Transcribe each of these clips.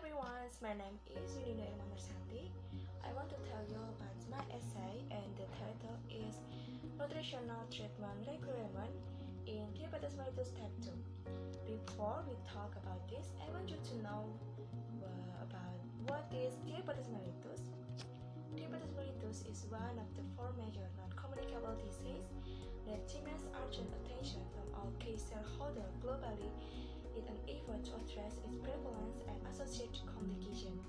everyone, my name is Yuninda Irma. I want to tell you about my essay, and the title is Nutritional Treatment Requirement in Diabetes mellitus type 2. Before we talk about this, I want you to know about what is diabetes mellitus. Diabetes mellitus is one of the four major non-communicable diseases that demands urgent attention from all key stakeholders globally in an effort to address its prevalence and associated complications.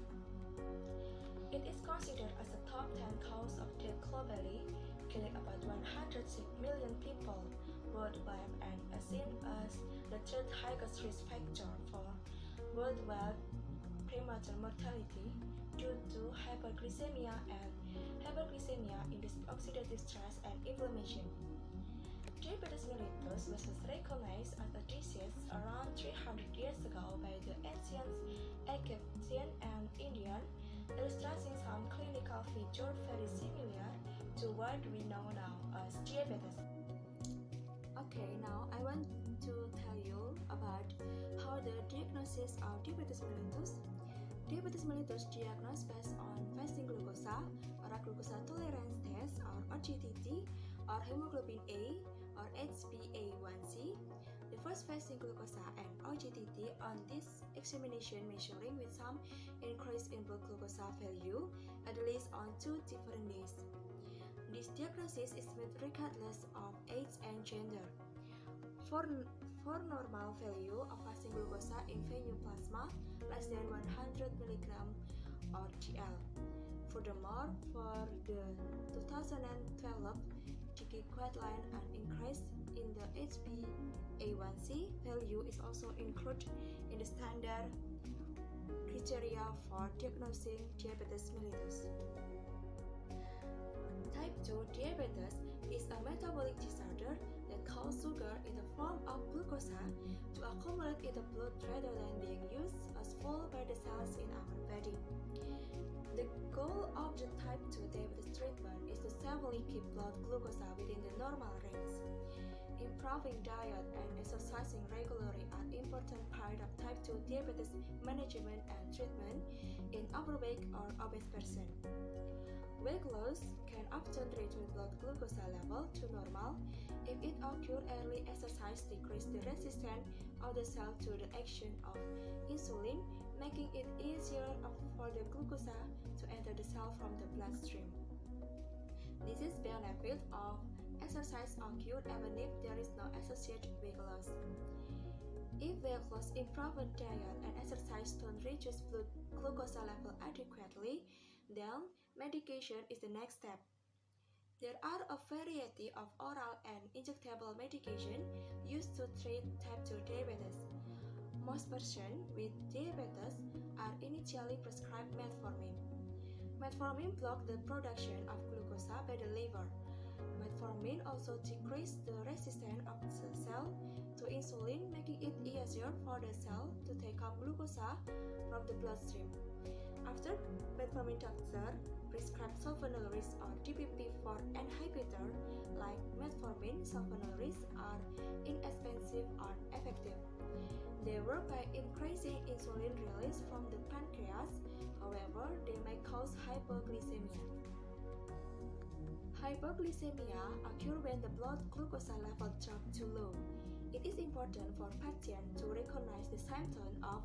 It is considered as the top 10 cause of death globally, killing about 106 million people worldwide and is seen as the third highest risk factor for worldwide premature mortality due to hyperglycemia and hyperglycemia-induced oxidative stress and inflammation. Diabetes mellitus was recognized as a disease around 300 years ago by the ancient Egyptian and Indian, illustrating some clinical features very similar to what we know now as diabetes. Okay, now I want to tell you about how the diagnosis of diabetes mellitus. Diabetes mellitus diagnosed based on fasting glucose or a glucose tolerance test or GTT or hemoglobin A or HbA1c. The first fasting glucose and GTT on this examination measuring with some increase in blood glucose value at least on 2 different days. This diagnosis is made regardless of age and gender. For normal value of fasting glucose in venous plasma less than 100 mg or gl. Furthermore, for the 2012 GK guideline, an increase in the HbA1c value is also included in the standard criteria for diagnosing diabetes mellitus. Type 2 diabetes is a metabolic disorder that causes sugar in the form of glucose to accumulate in the blood rather than being used as fuel by the cells in our body. The goal of the type 2 diabetes treatment is to safely keep blood glucose within the normal range. Improving diet and exercising regularly are important part of type 2 diabetes management and treatment in overweight or obese person. Weight loss can often return blood glucose level to normal if it occurs early. Exercise decreases the resistance of the cell to the action of insulin, making it easier for the glucose to enter the cell from the bloodstream. This is benefit of exercise occurs even if there is no associated weight loss. If weight loss improves diet and exercise don't reduce blood glucose level adequately, then medication is the next step. There are a variety of oral and injectable medication used to treat type 2 diabetes. Most persons with diabetes are initially prescribed metformin. Metformin blocks the production of glucose by the liver. Metformin also decreases the resistance of the cell to insulin, making it easier for the cell to take up glucose from the bloodstream. After metformin, doctor prescribe sulfonylureas or DPP-4 inhibitor like metformin. Sulfonylureas are inexpensive and effective. They work by increasing insulin release from the pancreas. However, they may cause hypoglycemia. Hypoglycemia occurs when the blood glucose level drops too low. It is important for patients to recognize the symptoms of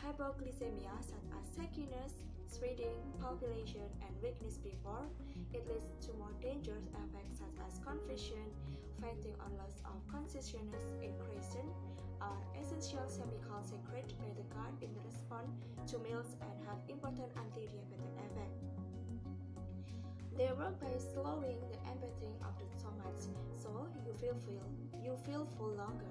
hypoglycemia such as shakiness, sweating, palpitation, and weakness before it leads to more dangerous effects such as confusion, fainting or loss of consciousness, increasing are essential chemicals secreted by the gut in response to meals and have important anti-diabetic effects. They work by slowing the emptying of the stomach, so you feel full longer,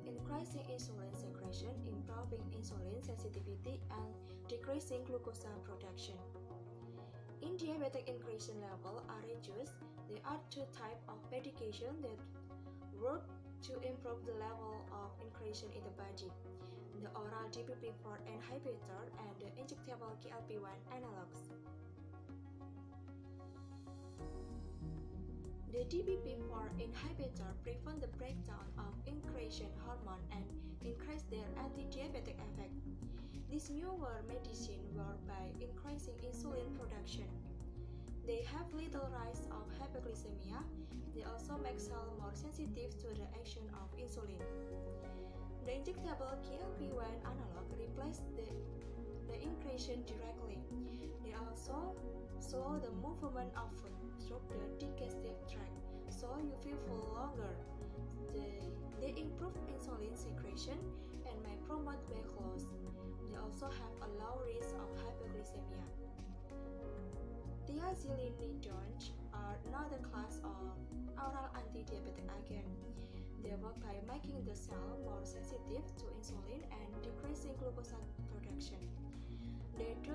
increasing insulin secretion, improving insulin sensitivity, and decreasing glucose production. In diabetic incretin level are reduced, there are two types of medication that work to improve the level of incretin in the body: the oral DPP-4 inhibitor and the injectable GLP-1 analogs. The DPP-4 inhibitor prevent the breakdown of incretin hormone and increase their anti-diabetic effect. These newer medicines work by increasing insulin production. They have little rise of hypoglycemia. They also make cells more sensitive to the action of insulin. The injectable GLP-1 analog replace the incretin directly. They also slow the movement of food through the digestive tract, so you feel full longer. They improve insulin secretion and may promote weight loss. They also have a low risk of hypoglycemia. Thiazolinidones are another class of oral anti-diabetic agent. They work by making the cell more sensitive to insulin and decreasing glucose production. They do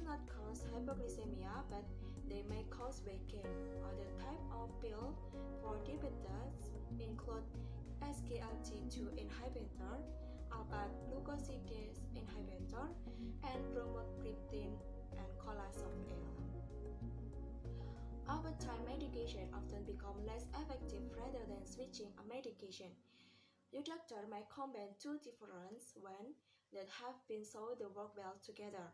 not cause hypoglycemia, but they may cause weight gain. Other types of pills for diabetes include SGLT2 inhibitor, alpha-glucosidase inhibitor, and bromocriptine and colasol-L. Over time, medication often become less effective rather than switching a medication. Your doctor may combine two different ones that have been shown to work well together.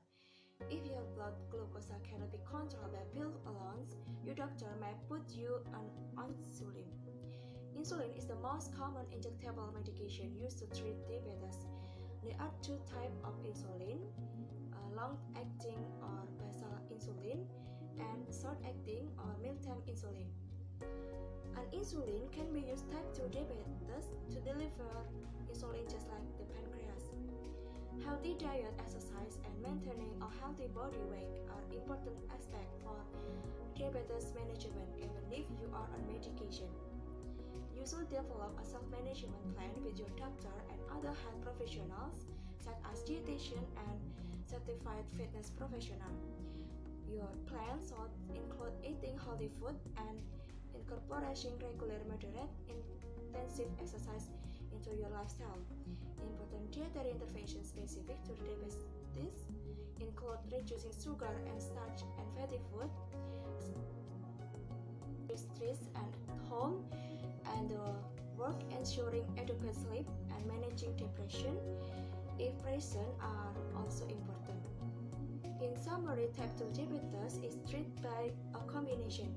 If your blood glucose cannot be controlled by pills alone, your doctor may put you on insulin. Insulin is the most common injectable medication used to treat diabetes. There are two types of insulin, long-acting or basal insulin, and short-acting or mealtime insulin. An insulin can be used type 2 diabetes to deliver insulin just like the pancreas. Healthy diet, exercise, and maintaining a healthy body weight are important aspects for diabetes management even if you are on medication. You should develop a self-management plan with your doctor and other health professionals such as dietitian and certified fitness professional. Your plan should include eating healthy food and incorporating regular moderate intensive exercise into your lifestyle. Important dietary interventions specific to diabetes include reducing sugar and starch and fatty food, stress at home and work, ensuring adequate sleep, and managing depression, if present, are also important. In summary, type 2 diabetes is treated by a combination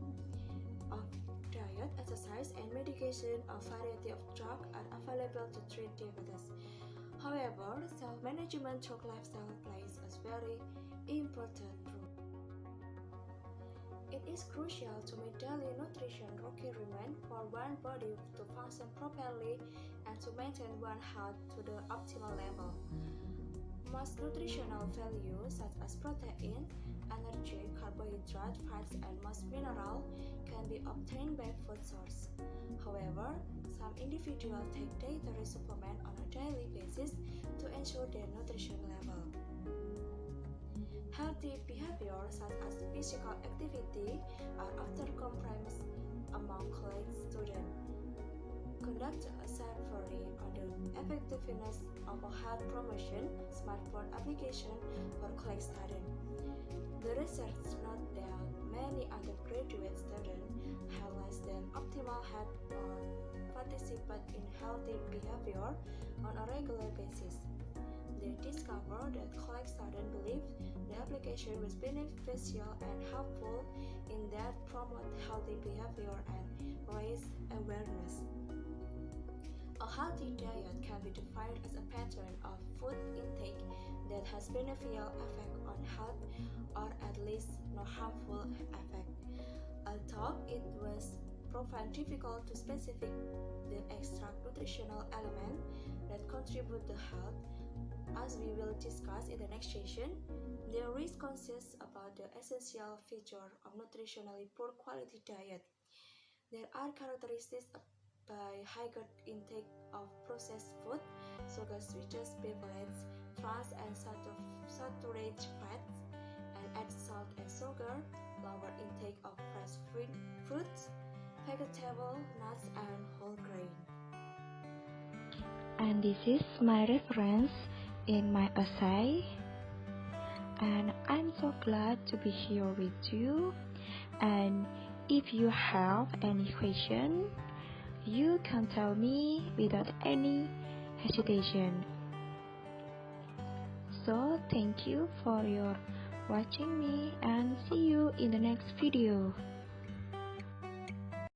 of diet, exercise, and medication. A variety of drugs are available to treat diabetes. However, self-management through lifestyle plays a very important role. It is crucial to meet daily nutrition requirements for one body to function properly and to maintain one health to the optimal level. Most nutritional values such as protein, energy, carbohydrate, fats, and most minerals can be obtained by food source. However, some individuals take dietary supplements on a daily basis to ensure their nutrition level. Healthy behaviors such as physical activity are often compromised among college students. Conduct a survey on the effectiveness of a health promotion smartphone application for college students. The research notes that many undergraduate students have less than optimal health or participate in healthy behavior on a regular basis. They discovered that college students believe the application was beneficial and helpful in that promote healthy behavior and raise awareness. A healthy diet can be defined as a pattern of food intake that has beneficial effect on health or at least no harmful effect. Although it was proven difficult to specify the extract nutritional element that contribute to health, as we will discuss in the next session, there is consensus about the essential feature of nutritionally poor quality diet. There are characteristics by higher intake of processed food, sugar-sweet beverages, trans and saturated fats, and add salt and sugar, lower intake of fresh fruits, vegetable, nuts, and whole grain. And this is my reference in my essay, and I'm so glad to be here with you. And if you have any question, you can tell me without any hesitation. So thank you for your watching me and see you in the next video.